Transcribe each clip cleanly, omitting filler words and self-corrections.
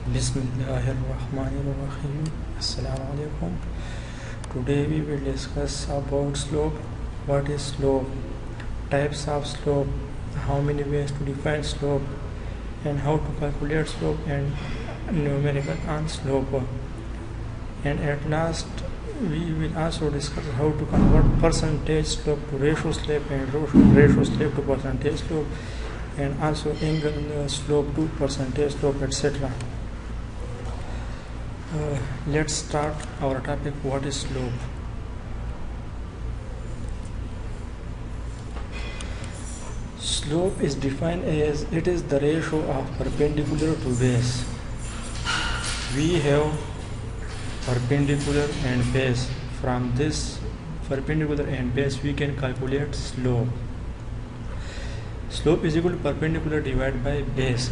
Bismillahirrahmanirrahim. Assalamu alaikum. Today we will discuss about slope. What is slope? Types of slope. How many ways to define slope, and how to calculate slope and numerical on slope. And at last we will also discuss how to convert percentage slope to ratio slope and ratio slope to percentage slope, and also angle slope to percentage slope, etc. Let's start our topic. What is slope? Slope is defined as it is the ratio of perpendicular to base. We have perpendicular and base. From this perpendicular and base we can calculate slope. Slope is equal to perpendicular divided by base.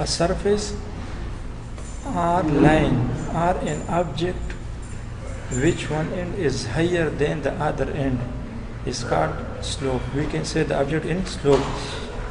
A surface or line or an object which one end is higher than the other end is called slope. We can say the object in slope.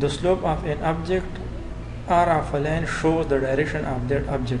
The slope of an object or of a line shows the direction of that object.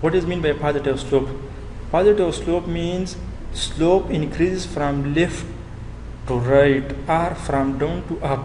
What is mean by positive slope? Positive slope means slope increases from left to right or from down to up.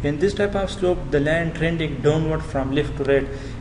In this type of slope, the line trending downward from left to right.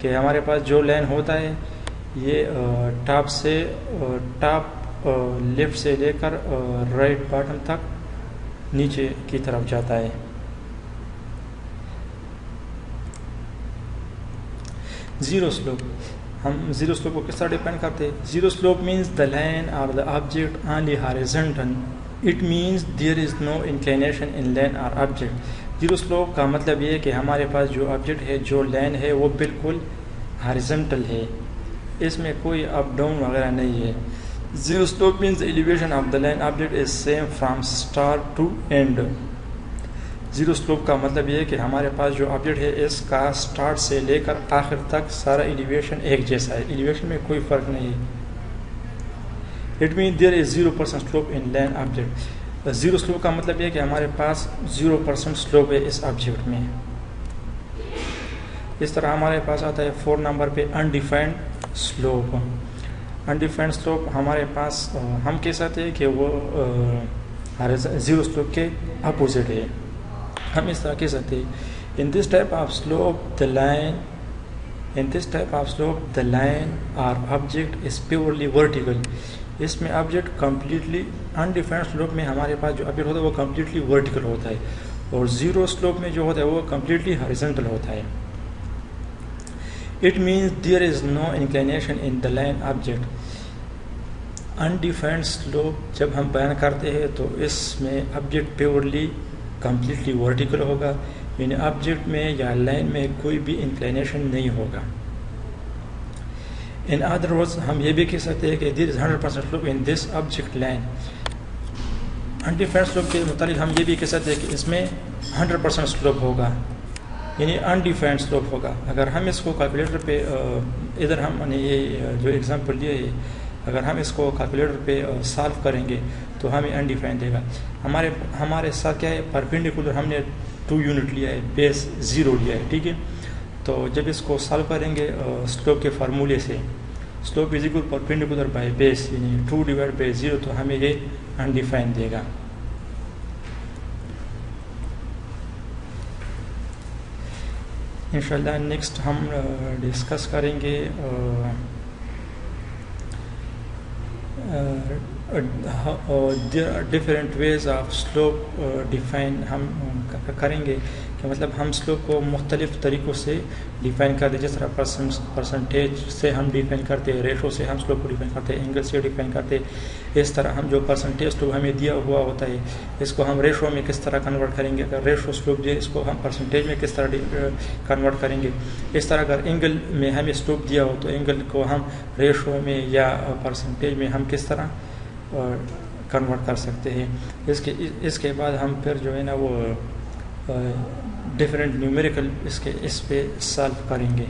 کہ ہمارے پاس جو لین ہوتا ہے یہ top left سے لے کر right bottom تک نیچے کی طرف جاتا ہے. زیرو سلوپ, ہم زیرو سلوپ کو کس طرح ڈیفائن کرتے ہیں؟ Zero slope means the line or the object only horizontal. It means there is no inclination in line or object. Zero slope کا مطلب یہ ہے کہ ہمارے پاس جو آبجیکٹ ہے, جو لائن ہے, وہ بالکل ہارزنٹل ہے, اس میں کوئی اپ ڈاؤن وغیرہ نہیں ہے. Zero slope means elevation of the line object is same from start to end. Zero slope کا مطلب یہ ہے کہ ہمارے پاس جو آبجیکٹ ہے اس کا اسٹارٹ سے لے کر آخر تک سارا ایلیویشن ایک جیسا ہے, ایلیویشن میں کوئی فرق نہیں ہے. It mean there is 0% slope in line object. Zero slope کا مطلب یہ ہے کہ ہمارے پاس 0% سلوپ ہے اس آبجیکٹ میں. اس طرح ہمارے پاس آتا ہے 4 نمبر پہ انڈیفائنڈ سلوپ. انڈیفائنڈ سلوپ ہمارے پاس ہم کہہ سکتے ہیں کہ وہ زیرو سلوپ کے اپوزٹ ہے. ہم اس طرح کہہ سکتے ہیں in this type of slope the line or object is purely vertical. اس میں آبجیکٹ کمپلیٹلی انڈیفائنڈ سلوپ میں ہمارے پاس جو آبجیکٹ ہوتا ہے وہ کمپلیٹلی ورٹیکل ہوتا ہے, اور زیرو سلوپ میں جو ہوتا ہے وہ کمپلیٹلی ہاریزونٹل ہوتا ہے. It means there is no inclination in the line object. Undefined slope جب ہم بیان کرتے ہیں تو اس میں آبجیکٹ پیورلی کمپلیٹلی ورٹیکل ہوگا, یعنی آبجیکٹ میں یا لائن میں کوئی بھی انکلینیشن نہیں ہوگا. ان ادر ورڈز ہم یہ بھی کہہ سکتے ہیں کہ دیر از 100% slope in this object line. Undefined slope کے متعلق ہم یہ بھی کہہ سکتے ہیں کہ اس میں 100% سلوپ ہوگا, یعنی انڈیفائنڈ سلوپ ہوگا. اگر ہم اس کو کیلکولیٹر پہ ادھر ہم نے یہ جو ایگزامپل لیا ہے, اگر ہم اس کو کیلکولیٹر پہ سالو کریں گے تو ہمیں انڈیفائنڈ دے گا. ہمارے ساتھ کیا ہے, پرپینڈیکولر ہم نے 2 یونٹ لیا ہے, بیس 0 لیا ہے, ٹھیک ہے. تو جب اس کو سالو کریں گے سلوپ کے فارمولے سے, slope is equal perpendicular by base یعنی 2/0, تو ہمیں یہ انڈیفائنڈ دے گا. انشاءاللہ نیکسٹ ہم ڈسکس کریں گے different ways of slope define ہم کریں گے, کہ مطلب ہم سلوپ کو مختلف طریقوں سے ڈیفائن کرتے ہیں. جس طرح پرسنٹیج سے ہم ڈیفائن کرتے ہیں, ریشو سے ہم سلوپ کو ڈیفائن کرتے ہیں, اینگل سے ڈیفائن کرتے ہیں. اس طرح ہم جو پرسنٹیج سلوپ ہمیں دیا ہوا ہوتا ہے اس کو ہم ریشو میں کس طرح کنورٹ کریں گے, اگر ریشو سلوپ جو ہے اس کو ہم پرسنٹیج میں کس طرح کنورٹ کریں گے. اس طرح اگر اینگل میں ہمیں سلوپ دیا ہو تو اینگل کو ہم ریشو میں یا پرسنٹیج میں ہم کس طرح کنورٹ کر سکتے ہیں. اس کے بعد ہم پھر جو ہے نا وہ ڈفرینٹ نیومیریکل اس پہ سالو کریں گے.